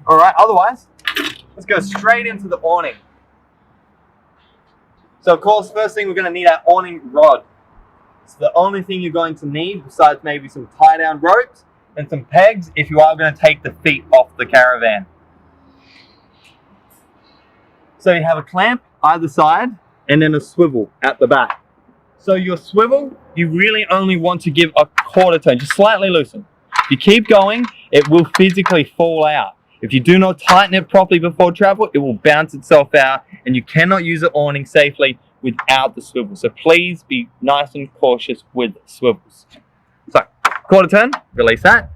All right, otherwise, let's go straight into the awning. So of course, first thing we're going to need our awning rod. It's the only thing you're going to need besides maybe some tie down ropes and some pegs if you are going to take the feet off the caravan. So you have a clamp either side and then a swivel at the back. So your swivel, you really only want to give a quarter turn, just slightly loosen. If you keep going, it will physically fall out. If you do not tighten it properly before travel, it will bounce itself out and you cannot use the awning safely without the swivel. So please be nice and cautious with swivels. So, quarter turn, release that.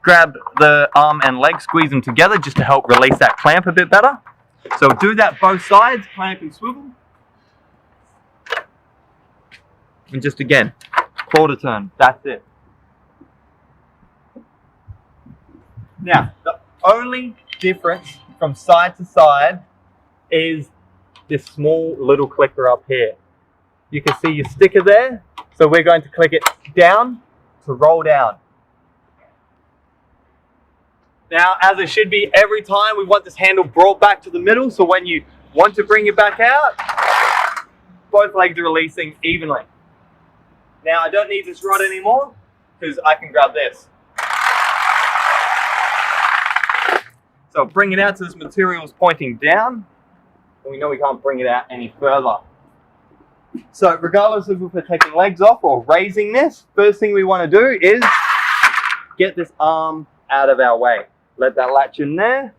Grab the arm and leg, squeeze them together just to help release that clamp a bit better. So do that both sides, clamp and swivel. And just again, quarter turn, that's it. Now, the only difference from side to side is this small little clicker up here. You can see your sticker there, so we're going to click it down to roll down. Now, as it should be every time, we want this handle brought back to the middle, so when you want to bring it back out, both legs are releasing evenly. Now, I don't need this rod anymore, because I can grab this. So bring it out so this material is pointing down, and we know we can't bring it out any further. So regardless of if we're taking legs off or raising this, first thing we want to do is get this arm out of our way. Let that latch in there.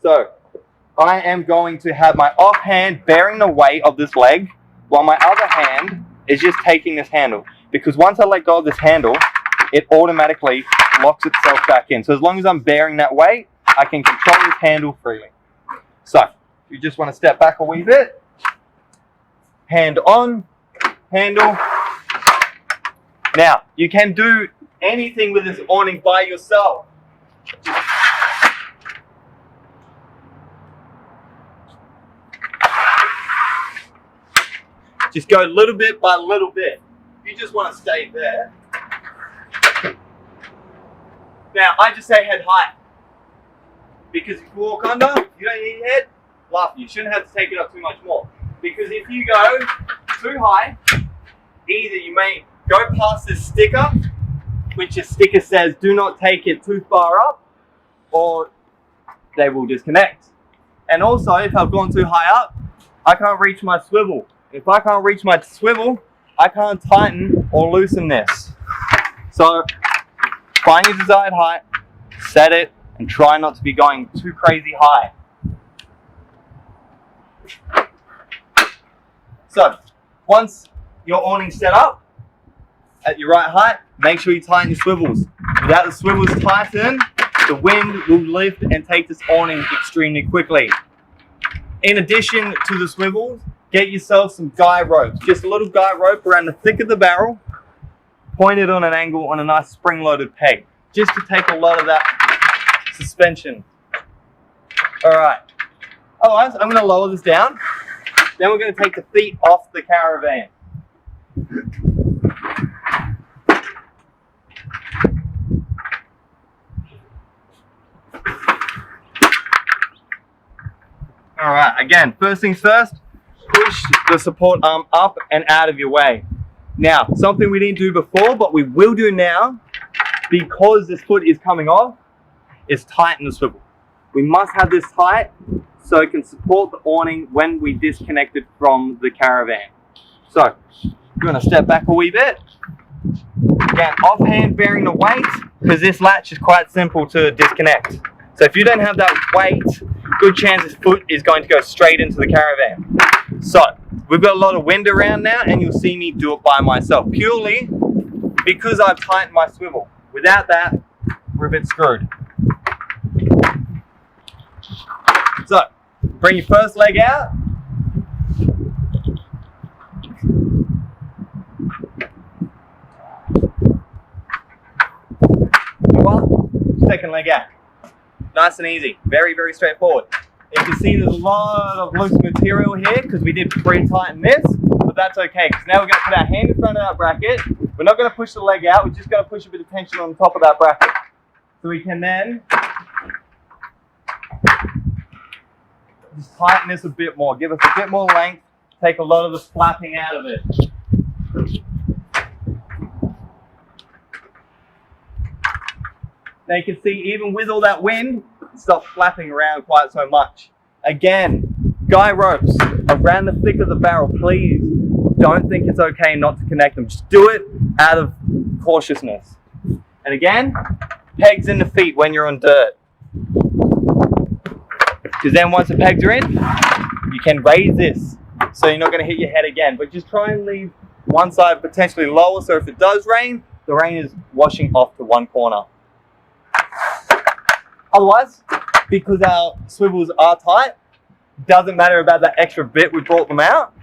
So I am going to have my off hand bearing the weight of this leg, while my other hand is just taking this handle. Because once I let go of this handle, it automatically locks itself back in. So as long as I'm bearing that weight, I can control this handle freely. So you just want to step back a wee bit. Hand on, handle. Now, you can do anything with this awning by yourself. Just go little bit by little bit. You just want to stay there. Now, I just say head height. Because if you walk under, you don't need your head, laugh. You shouldn't have to take it up too much more. Because if you go too high, either you may go past this sticker, which the sticker says do not take it too far up, or they will disconnect. And also, if I've gone too high up, I can't reach my swivel. If I can't reach my swivel, I can't tighten or loosen this. So, find your desired height, set it, and try not to be going too crazy high. So, once your awning's set up at your right height, make sure you tighten your swivels. Without the swivels tightened, the wind will lift and take this awning extremely quickly. In addition to the swivels, get yourself some guy ropes. Just a little guy rope around the thick of the barrel, pointed on an angle on a nice spring-loaded peg, just to take a lot of that suspension. Alright, otherwise I'm going to lower this down. Then we're going to take the feet off the caravan. Alright, again, first things first, push the support arm up and out of your way. Now, something we didn't do before, but we will do now, because this foot is coming off, is tighten the swivel. We must have this tight so it can support the awning when we disconnect it from the caravan. So, we're going to step back a wee bit. Again, offhand bearing the weight, because this latch is quite simple to disconnect. So if you don't have that weight, good chance this foot is going to go straight into the caravan. So, we've got a lot of wind around now, and you'll see me do it by myself, purely because I've tightened my swivel. Without that, we're a bit screwed. So, bring your first leg out. Second leg out. Nice and easy. Very, very straightforward. You can see there's a lot of loose material here because we did pre-tighten this, but that's okay because now we're going to put our hand in front of that bracket. We're not going to push the leg out, we're just going to push a bit of tension on the top of that bracket. So we can then just tighten this a bit more. Give us a bit more length. Take a lot of the flapping out of it. Now you can see, even with all that wind, it stops flapping around quite so much. Again, guy ropes around the thick of the barrel, please. Don't think it's okay not to connect them. Just do it out of cautiousness. And again, pegs in the feet when you're on dirt. Because then once the pegs are in, you can raise this. So you're not going to hit your head again. But just try and leave one side potentially lower, so if it does rain, the rain is washing off to one corner. Otherwise, because our swivels are tight, doesn't matter about that extra bit we brought them out,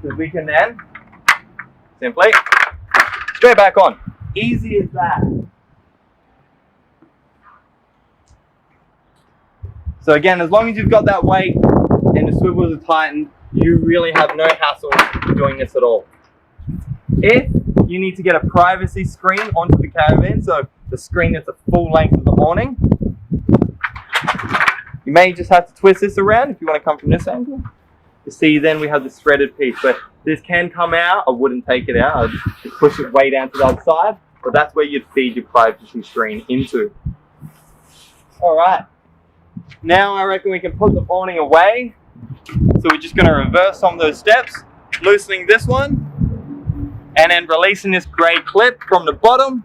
because we can then simply straight back on. Easy as that. So again, as long as you've got that weight and the swivels are tightened, you really have no hassle doing this at all. If you need to get a privacy screen onto the caravan, so the screen that's the full length of the awning, you may just have to twist this around if you want to come from this angle. You see, then we have this threaded piece, but this can come out. I wouldn't take it out. I'd just push it way down to the other side, but that's where you'd feed your privacy screen into. All right, now I reckon we can put the awning away. So we're just going to reverse some of those steps, loosening this one, and then releasing this grey clip from the bottom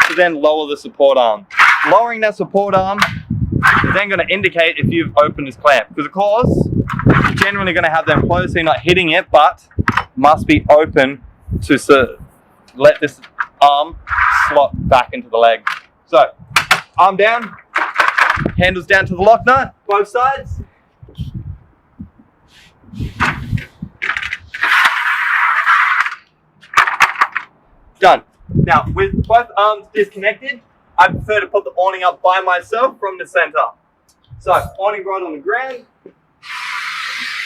to then lower the support arm. Lowering that support arm is then going to indicate if you've opened this clamp. Because of course, you're generally going to have them closed so you're not hitting it, but must be open to let this arm slot back into the leg. So, arm down, handles down to the lock nut, both sides. Done. Now, with both arms disconnected, I prefer to put the awning up by myself from the center. So, awning right on the ground.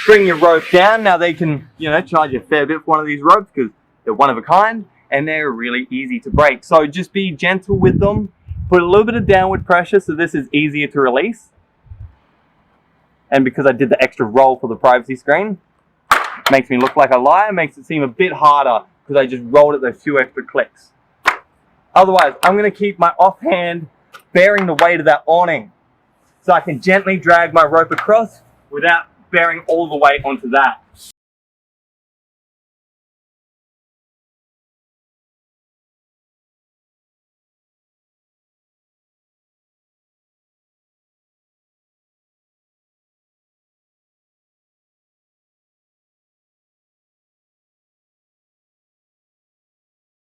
Bring your rope down. Now they can, charge you a fair bit for one of these ropes because they're one of a kind and they're really easy to break. So just be gentle with them. Put a little bit of downward pressure so this is easier to release. And because I did the extra roll for the privacy screen, makes me look like a liar, makes it seem a bit harder because I just rolled it those few extra clicks. Otherwise, I'm going to keep my offhand bearing the weight of that awning so I can gently drag my rope across without bearing all the weight onto that.